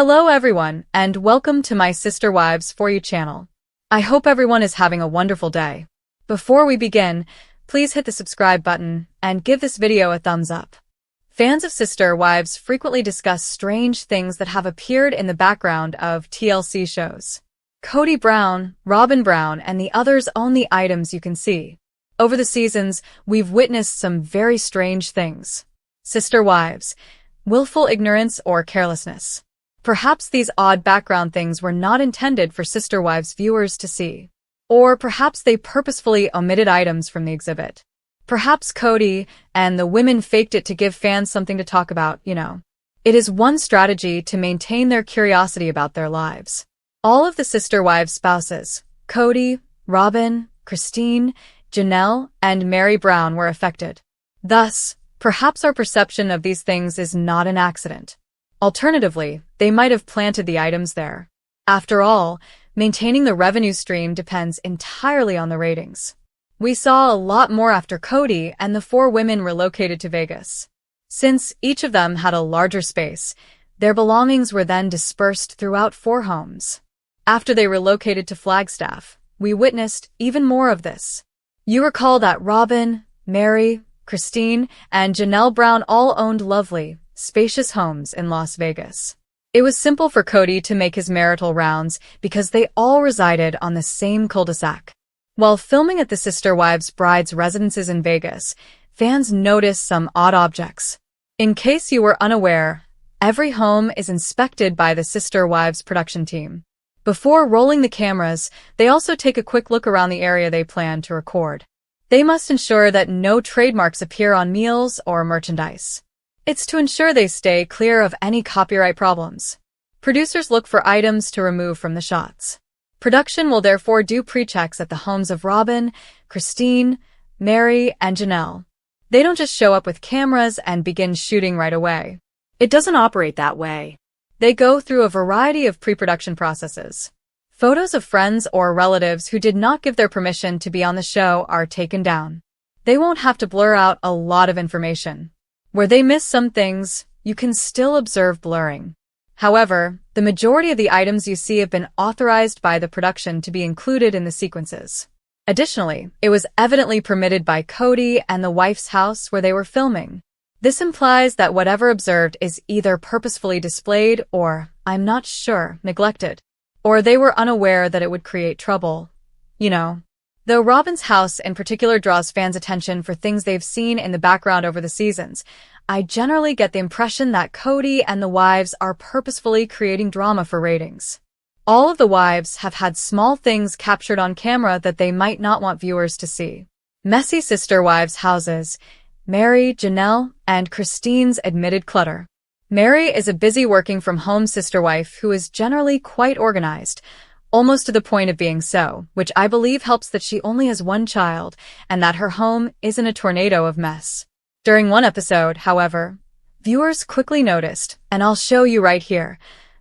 Hello everyone, and welcome to my Sister Wives For You channel. I hope everyone is having a wonderful day. Before we begin, please hit the subscribe button and give this video a thumbs up. Fans of Sister Wives frequently discuss strange things that have appeared in the background of TLC shows. Kody Brown, Robyn Brown, and the others own the items you can see. Over the seasons, we've witnessed some very strange things. Sister Wives, willful ignorance or carelessness. Perhaps these odd background things were not intended for Sister Wives viewers to see. Or perhaps they purposefully omitted items from the exhibit. Perhaps Kody and the women faked it to give fans something to talk about, It is one strategy to maintain their curiosity about their lives. All of the Sister Wives spouses, Kody, Robyn, Christine, Janelle, and Meri Brown were affected. Thus, perhaps our perception of these things is not an accident. Alternatively, they might have planted the items there. After all, maintaining the revenue stream depends entirely on the ratings. We saw a lot more after Kody and the four women relocated to Vegas. Since each of them had a larger space, their belongings were then dispersed throughout four homes. After they relocated to Flagstaff, we witnessed even more of this. You recall that Robyn, Meri, Christine, and Janelle Brown all owned lovely, spacious homes in Las Vegas. It was simple for Kody to make his marital rounds because they all resided on the same cul-de-sac. While filming at the Sister Wives brides' residences in Vegas, fans noticed some odd objects. In case you were unaware, every home is inspected by the Sister Wives production team. Before rolling the cameras, they also take a quick look around the area they plan to record. They must ensure that no trademarks appear on meals or merchandise. It's to ensure they stay clear of any copyright problems. Producers look for items to remove from the shots. Production will therefore do pre-checks at the homes of Robyn, Christine, Meri, and Janelle. They don't just show up with cameras and begin shooting right away. It doesn't operate that way. They go through a variety of pre-production processes. Photos of friends or relatives who did not give their permission to be on the show are taken down. They won't have to blur out a lot of information. Where they miss some things, you can still observe blurring. However, the majority of the items you see have been authorized by the production to be included in the sequences. Additionally, it was evidently permitted by Kody and the wife's house where they were filming. This implies that whatever observed is either purposefully displayed or, I'm not sure, neglected. Or they were unaware that it would create trouble. Though Robyn's house in particular draws fans' attention for things they've seen in the background over the seasons, I generally get the impression that Kody and the wives are purposefully creating drama for ratings. All of the wives have had small things captured on camera that they might not want viewers to see. Messy Sister Wives houses, Meri, Janelle, and Christine's admitted clutter. Meri is a busy working from home sister wife who is generally quite organized, almost to the point of being so, which I believe helps that she only has one child and that her home isn't a tornado of mess. During one episode, however, viewers quickly noticed, and I'll show you right here,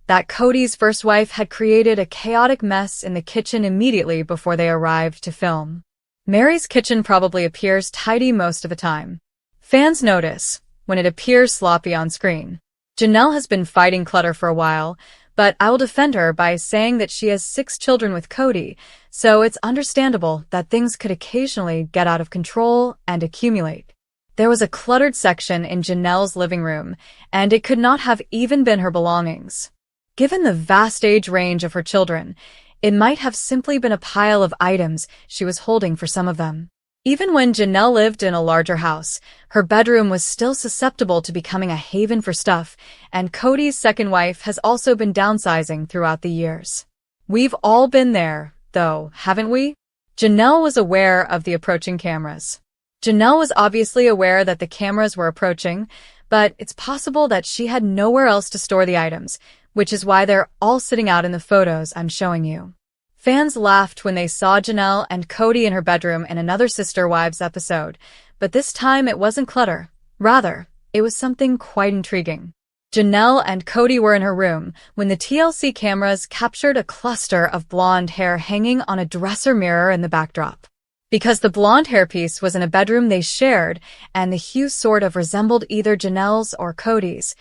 that Kody's first wife had created a chaotic mess in the kitchen immediately before they arrived to film. Meri's kitchen probably appears tidy most of the time. Fans notice when it appears sloppy on screen. Janelle has been fighting clutter for a while, but I will defend her by saying that she has 6 children with Kody, so it's understandable that things could occasionally get out of control and accumulate. There was a cluttered section in Janelle's living room, and it could not have even been her belongings. Given the vast age range of her children, it might have simply been a pile of items she was holding for some of them. Even when Janelle lived in a larger house, her bedroom was still susceptible to becoming a haven for stuff, and Kody's second wife has also been downsizing throughout the years. We've all been there, though, haven't we? Janelle was aware of the approaching cameras. Janelle was obviously aware that the cameras were approaching, but it's possible that she had nowhere else to store the items, which is why they're all sitting out in the photos I'm showing you. Fans laughed when they saw Janelle and Kody in her bedroom in another Sister Wives episode, but this time it wasn't clutter. Rather, it was something quite intriguing. Janelle and Kody were in her room when the TLC cameras captured a cluster of blonde hair hanging on a dresser mirror in the backdrop. Because the blonde hairpiece was in a bedroom they shared, and the hue sort of resembled either Janelle's or Kody's,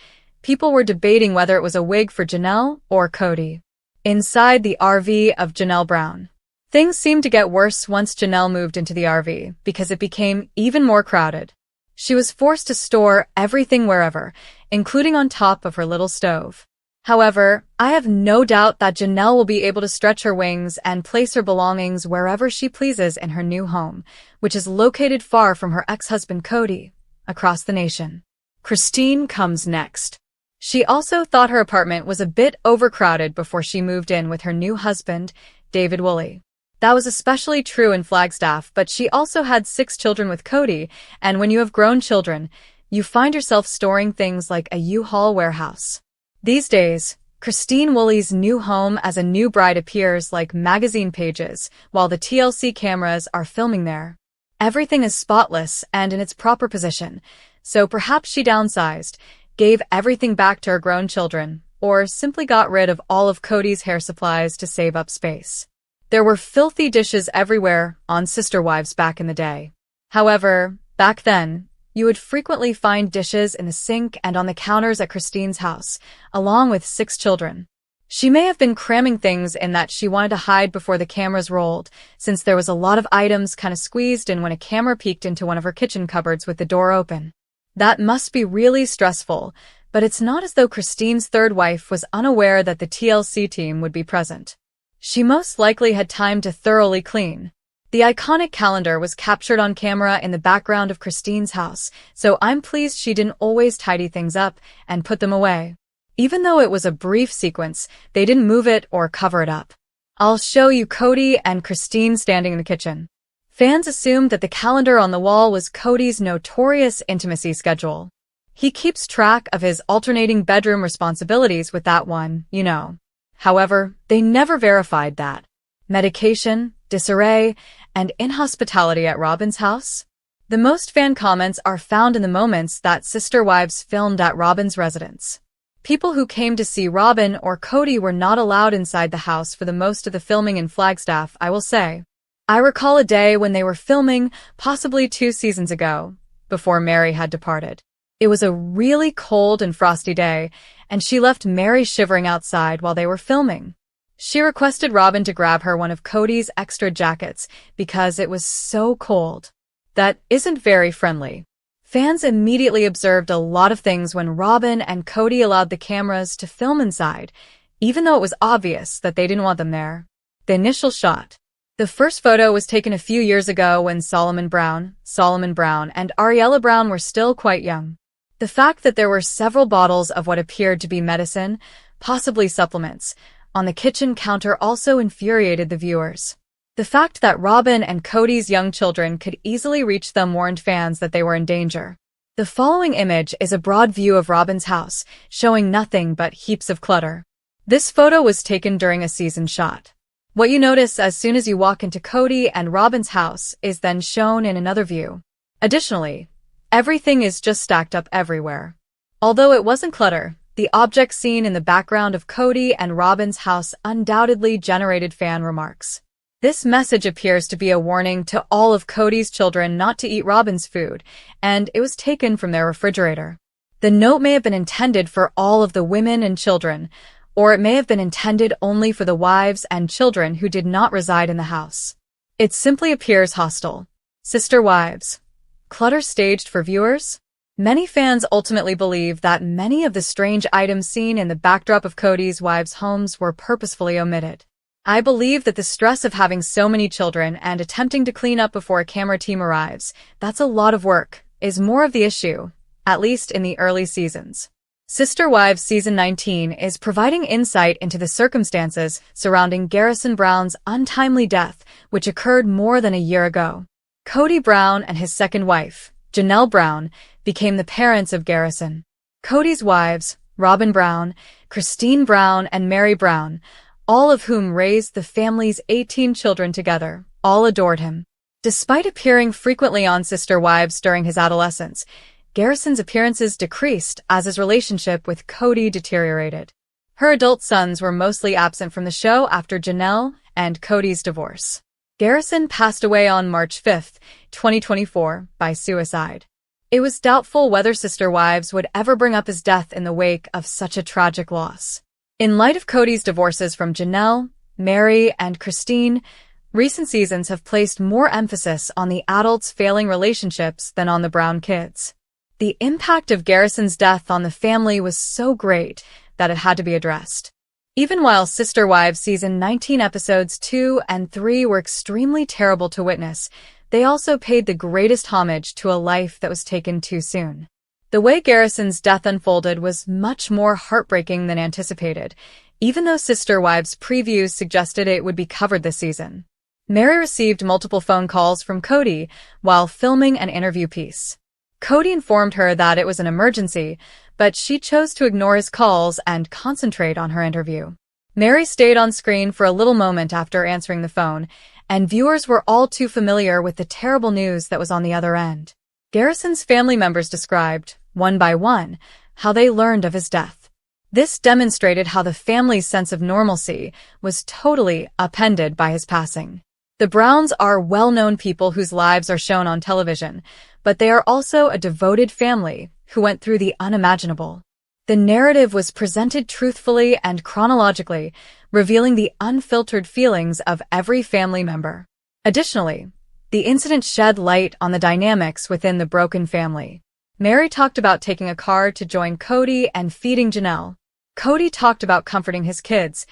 People were debating whether it was a wig for Janelle or Kody. Inside the RV of Janelle Brown, things seemed to get worse once Janelle moved into the RV because it became even more crowded. She was forced to store everything wherever, including on top of her little stove. However, I have no doubt that Janelle will be able to stretch her wings and place her belongings wherever she pleases in her new home, which is located far from her ex-husband Kody, across the nation. Christine comes next. She also thought her apartment was a bit overcrowded before she moved in with her new husband, David Woolley. That was especially true in Flagstaff, but she also had 6 children with Kody, and when you have grown children, you find yourself storing things like a U-Haul warehouse. These days, Christine Woolley's new home as a new bride appears like magazine pages, while the TLC cameras are filming there. Everything is spotless and in its proper position, so perhaps she downsized, gave everything back to her grown children, or simply got rid of all of Kody's hair supplies to save up space. There were filthy dishes everywhere on Sister Wives back in the day. However, back then, you would frequently find dishes in the sink and on the counters at Christine's house, along with 6 children. She may have been cramming things in that she wanted to hide before the cameras rolled, since there was a lot of items kind of squeezed in when a camera peeked into one of her kitchen cupboards with the door open. That must be really stressful, but it's not as though Christine's third wife was unaware that the TLC team would be present. She most likely had time to thoroughly clean. The iconic calendar was captured on camera in the background of Christine's house, so I'm pleased she didn't always tidy things up and put them away. Even though it was a brief sequence, they didn't move it or cover it up. I'll show you Kody and Christine standing in the kitchen. Fans assumed that the calendar on the wall was Kody's notorious intimacy schedule. He keeps track of his alternating bedroom responsibilities with that one, you know. However, they never verified that. Medication, disarray, and inhospitality at Robyn's house? The most fan comments are found in the moments that Sister Wives filmed at Robyn's residence. People who came to see Robyn or Kody were not allowed inside the house for the most of the filming in Flagstaff, I will say. I recall a day when they were filming, possibly 2 seasons ago, before Meri had departed. It was a really cold and frosty day, and she left Meri shivering outside while they were filming. She requested Robyn to grab her one of Kody's extra jackets because it was so cold. That isn't very friendly. Fans immediately observed a lot of things when Robyn and Kody allowed the cameras to film inside, even though it was obvious that they didn't want them there. The initial shot. The first photo was taken a few years ago when Solomon Brown, and Ariella Brown were still quite young. The fact that there were several bottles of what appeared to be medicine, possibly supplements, on the kitchen counter also infuriated the viewers. The fact that Robyn and Kody's young children could easily reach them warned fans that they were in danger. The following image is a broad view of Robyn's house, showing nothing but heaps of clutter. This photo was taken during a season shot. What you notice as soon as you walk into Kody and Robyn's house is then shown in another view. Additionally, everything is just stacked up everywhere. Although it wasn't clutter, the objects seen in the background of Kody and Robyn's house undoubtedly generated fan remarks. This message appears to be a warning to all of Kody's children not to eat Robyn's food, and it was taken from their refrigerator. The note may have been intended for all of the women and children, or it may have been intended only for the wives and children who did not reside in the house. It simply appears hostile. Sister Wives. Clutter staged for viewers? Many fans ultimately believe that many of the strange items seen in the backdrop of Kody's wives' homes were purposefully omitted. I believe that the stress of having so many children and attempting to clean up before a camera team arrives, that's a lot of work, is more of the issue, at least in the early seasons. Sister Wives Season 19 is providing insight into the circumstances surrounding Garrison Brown's untimely death, which occurred more than a year ago. Kody Brown and his second wife, Janelle Brown, became the parents of Garrison. Kody's wives, Robyn Brown, Christine Brown, and Meri Brown, all of whom raised the family's 18 children together, all adored him. Despite appearing frequently on Sister Wives during his adolescence, Garrison's appearances decreased as his relationship with Kody deteriorated. Her adult sons were mostly absent from the show after Janelle and Kody's divorce. Garrison passed away on March 5, 2024, by suicide. It was doubtful whether Sister Wives would ever bring up his death in the wake of such a tragic loss. In light of Kody's divorces from Janelle, Meri, and Christine, recent seasons have placed more emphasis on the adults' failing relationships than on the Brown kids. The impact of Garrison's death on the family was so great that it had to be addressed. Even while Sister Wives Season 19 episodes 2 and 3 were extremely terrible to witness, they also paid the greatest homage to a life that was taken too soon. The way Garrison's death unfolded was much more heartbreaking than anticipated, even though Sister Wives previews suggested it would be covered this season. Meri received multiple phone calls from Kody while filming an interview piece. Kody informed her that it was an emergency, but she chose to ignore his calls and concentrate on her interview. Meri stayed on screen for a little moment after answering the phone, and viewers were all too familiar with the terrible news that was on the other end. Garrison's family members described, one by one, how they learned of his death. This demonstrated how the family's sense of normalcy was totally upended by his passing. The Browns are well-known people whose lives are shown on television, but they are also a devoted family who went through the unimaginable. The narrative was presented truthfully and chronologically, revealing the unfiltered feelings of every family member. Additionally, the incident shed light on the dynamics within the broken family. Meri talked about taking a car to join Kody and feeding Janelle. Kody talked about comforting his kids,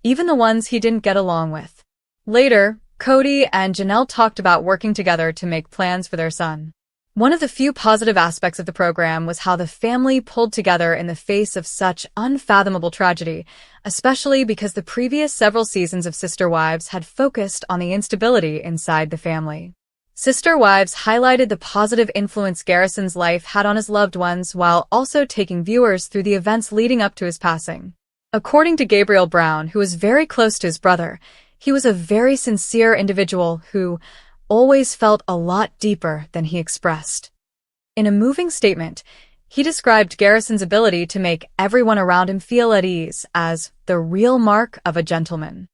even the ones he didn't get along with. Later, Kody and Janelle talked about working together to make plans for their son. One of the few positive aspects of the program was how the family pulled together in the face of such unfathomable tragedy, especially because the previous several seasons of Sister Wives had focused on the instability inside the family. Sister Wives highlighted the positive influence Garrison's life had on his loved ones while also taking viewers through the events leading up to his passing. According to Gabriel Brown, who was very close to his brother, he was a very sincere individual who always felt a lot deeper than he expressed. In a moving statement, he described Garrison's ability to make everyone around him feel at ease as the real mark of a gentleman.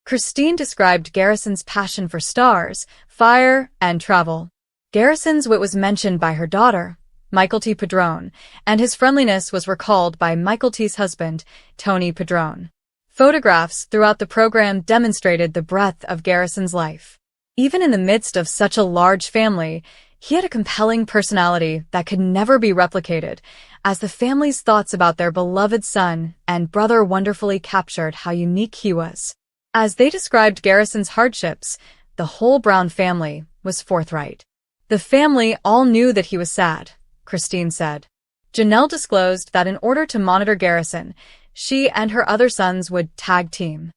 Christine described Garrison's passion for stars, fire, and travel. Garrison's wit was mentioned by her daughter, Michael T. Padrone, and his friendliness was recalled by Michael T.'s husband, Tony Padrone. Photographs throughout the program demonstrated the breadth of Garrison's life. Even in the midst of such a large family, he had a compelling personality that could never be replicated, as the family's thoughts about their beloved son and brother wonderfully captured how unique he was. As they described Garrison's hardships, the whole Brown family was forthright. The family all knew that he was sad, Christine said. Janelle disclosed that in order to monitor Garrison, she and her other sons would tag team.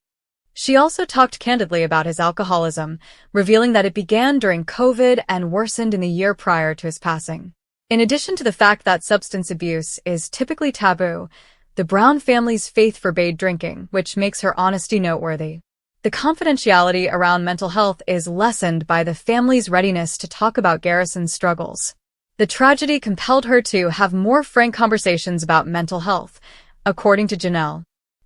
She also talked candidly about his alcoholism, revealing that it began during COVID and worsened in the year prior to his passing. In addition to the fact that substance abuse is typically taboo, the Brown family's faith forbade drinking, which makes her honesty noteworthy. The confidentiality around mental health is lessened by the family's readiness to talk about Garrison's struggles. The tragedy compelled her to have more frank conversations about mental health, according to Janelle.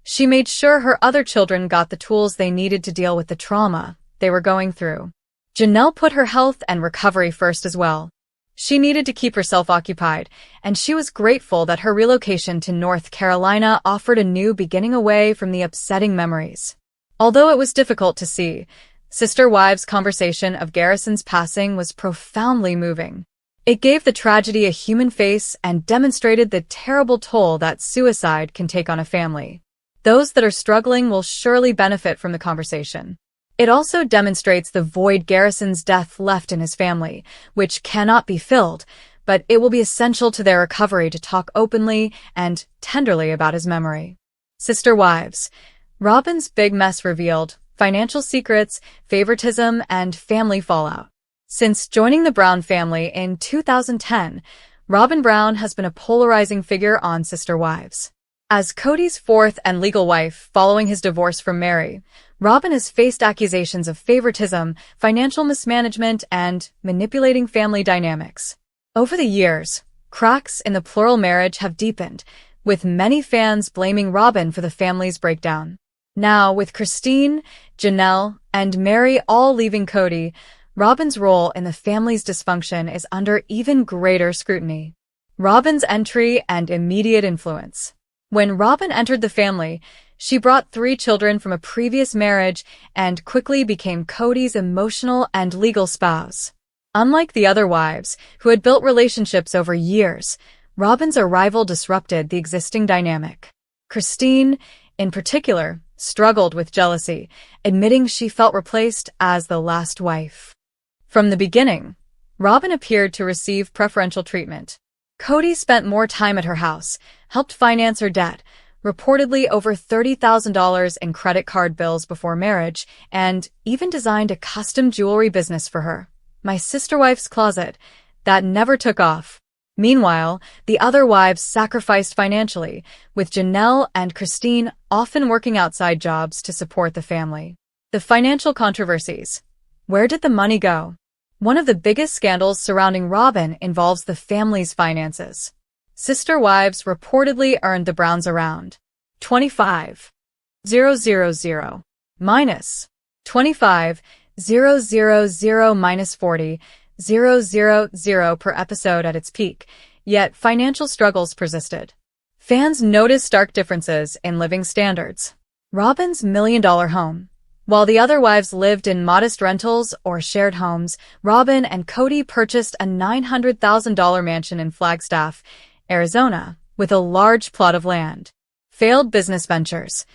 She made sure her other children got the tools they needed to deal with the trauma they were going through. Janelle put her health and recovery first as well. She needed to keep herself occupied, and she was grateful that her relocation to North Carolina offered a new beginning away from the upsetting memories. Although it was difficult to see, Sister Wives' conversation of Garrison's passing was profoundly moving. It gave the tragedy a human face and demonstrated the terrible toll that suicide can take on a family. Those that are struggling will surely benefit from the conversation. It also demonstrates the void Garrison's death left in his family, which cannot be filled, but it will be essential to their recovery to talk openly and tenderly about his memory. Sister Wives. Robyn's big mess revealed financial secrets, favoritism, and family fallout. Since joining the Brown family in 2010, Robyn Brown has been a polarizing figure on Sister Wives. As Kody's fourth and legal wife following his divorce from Meri, Robyn has faced accusations of favoritism, financial mismanagement, and manipulating family dynamics. Over the years, cracks in the plural marriage have deepened, with many fans blaming Robyn for the family's breakdown. Now, with Christine, Janelle, and Meri all leaving Kody, Robyn's role in the family's dysfunction is under even greater scrutiny. Robyn's entry and immediate influence. When Robyn entered the family, she brought 3 children from a previous marriage and quickly became Kody's emotional and legal spouse. Unlike the other wives, who had built relationships over years, Robyn's arrival disrupted the existing dynamic. Christine, in particular, struggled with jealousy, admitting she felt replaced as the last wife. From the beginning, Robyn appeared to receive preferential treatment. Kody spent more time at her house, helped finance her debt, reportedly over $30,000 in credit card bills before marriage, and even designed a custom jewelry business for her, My Sister Wife's Closet, that never took off. Meanwhile, the other wives sacrificed financially, with Janelle and Christine often working outside jobs to support the family. The financial controversies. Where did the money go? One of the biggest scandals surrounding Robyn involves the family's finances. Sister wives reportedly earned the Browns around $25,000 minus $25,000 minus $40,000 per episode at its peak, yet financial struggles persisted. Fans noticed stark differences in living standards. Robyn's million-dollar home. While the other wives lived in modest rentals or shared homes, Robyn and Kody purchased a $900,000 mansion in Flagstaff, Arizona, with a large plot of land. Failed business ventures.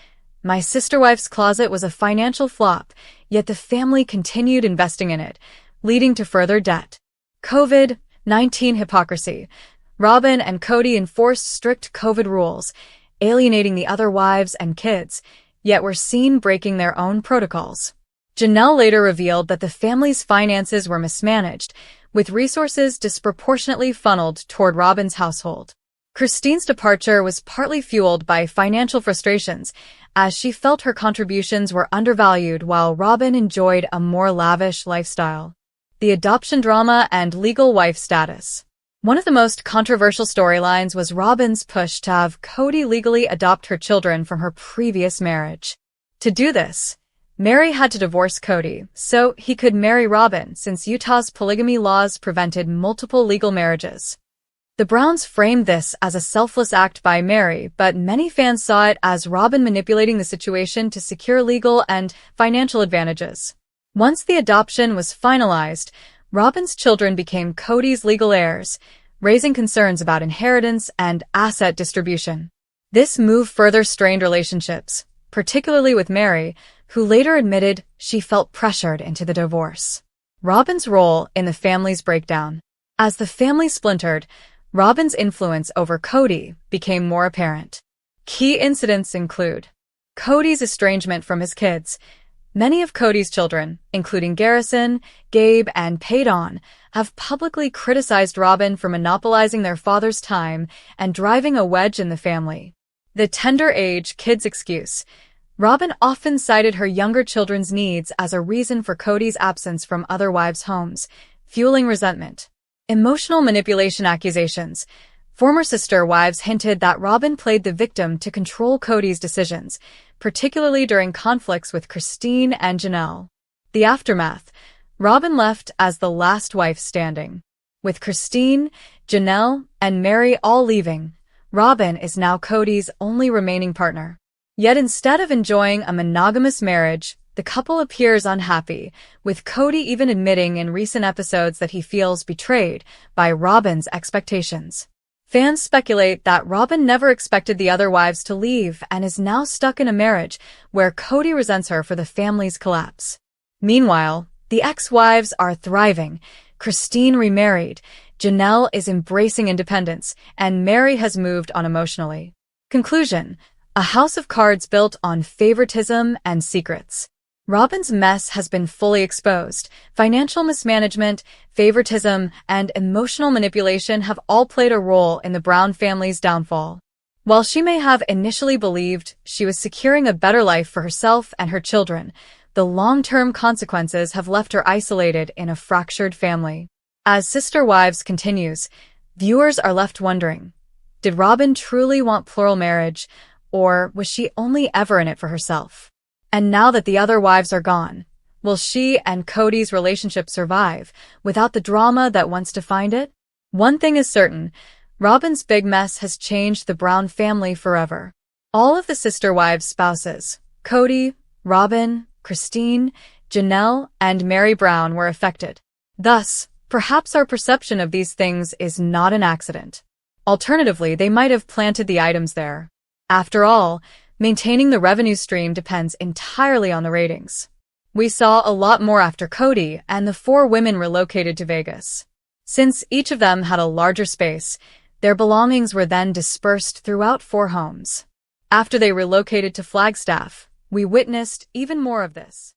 My Sister Wife's Closet was a financial flop, yet the family continued investing in it, leading to further debt. COVID-19 hypocrisy. Robyn and Kody enforced strict COVID rules, alienating the other wives and kids, yet were seen breaking their own protocols. Janelle later revealed that the family's finances were mismanaged, with resources disproportionately funneled toward Robyn's household. Christine's departure was partly fueled by financial frustrations, as she felt her contributions were undervalued while Robyn enjoyed a more lavish lifestyle. The adoption drama and legal wife status. One of the most controversial storylines was Robyn's push to have Kody legally adopt her children from her previous marriage. To do this, Meri had to divorce Kody so he could marry Robyn, since Utah's polygamy laws prevented multiple legal marriages. The Browns framed this as a selfless act by Meri, but many fans saw it as Robyn manipulating the situation to secure legal and financial advantages. Once the adoption was finalized, Robyn's children became Kody's legal heirs, raising concerns about inheritance and asset distribution. This move further strained relationships, particularly with Meri, who later admitted she felt pressured into the divorce. Robyn's role in the family's breakdown. As the family splintered, Robyn's influence over Kody became more apparent. Key incidents include Kody's estrangement from his kids. Many of Kody's children, including Garrison, Gabe, and Payton, have publicly criticized Robyn for monopolizing their father's time and driving a wedge in the family. The tender age kids excuse. Robyn often cited her younger children's needs as a reason for Kody's absence from other wives' homes, fueling resentment. Emotional manipulation accusations. Former sister wives hinted that Robyn played the victim to control Kody's decisions, particularly during conflicts with Christine and Janelle. The aftermath. Robyn left as the last wife standing. With Christine, Janelle, and Meri all leaving, Robyn is now Kody's only remaining partner. Yet instead of enjoying a monogamous marriage, the couple appears unhappy, with Kody even admitting in recent episodes that he feels betrayed by Robyn's expectations. Fans speculate that Robyn never expected the other wives to leave and is now stuck in a marriage where Kody resents her for the family's collapse. Meanwhile, the ex-wives are thriving. Christine remarried, Janelle is embracing independence, and Meri has moved on emotionally. Conclusion: a house of cards built on favoritism and secrets. Robyn's mess has been fully exposed. Financial mismanagement, favoritism, and emotional manipulation have all played a role in the Brown family's downfall. While she may have initially believed she was securing a better life for herself and her children, the long-term consequences have left her isolated in a fractured family. As Sister Wives continues, viewers are left wondering, did Robyn truly want plural marriage, or was she only ever in it for herself? And now that the other wives are gone, Will she and Kody's relationship survive without the drama that once defined it? One thing is certain, Robyn's big mess has changed the Brown family forever. All of the sister wives' spouses, Kody, Robyn, Christine, Janelle, and Meri Brown were affected. Thus, perhaps our perception of these things is not an accident. Alternatively, they might have planted the items there. After all, maintaining the revenue stream depends entirely on the ratings. We saw a lot more after Kody and the 4 women relocated to Vegas. Since each of them had a larger space, their belongings were then dispersed throughout 4 homes. After they relocated to Flagstaff, we witnessed even more of this.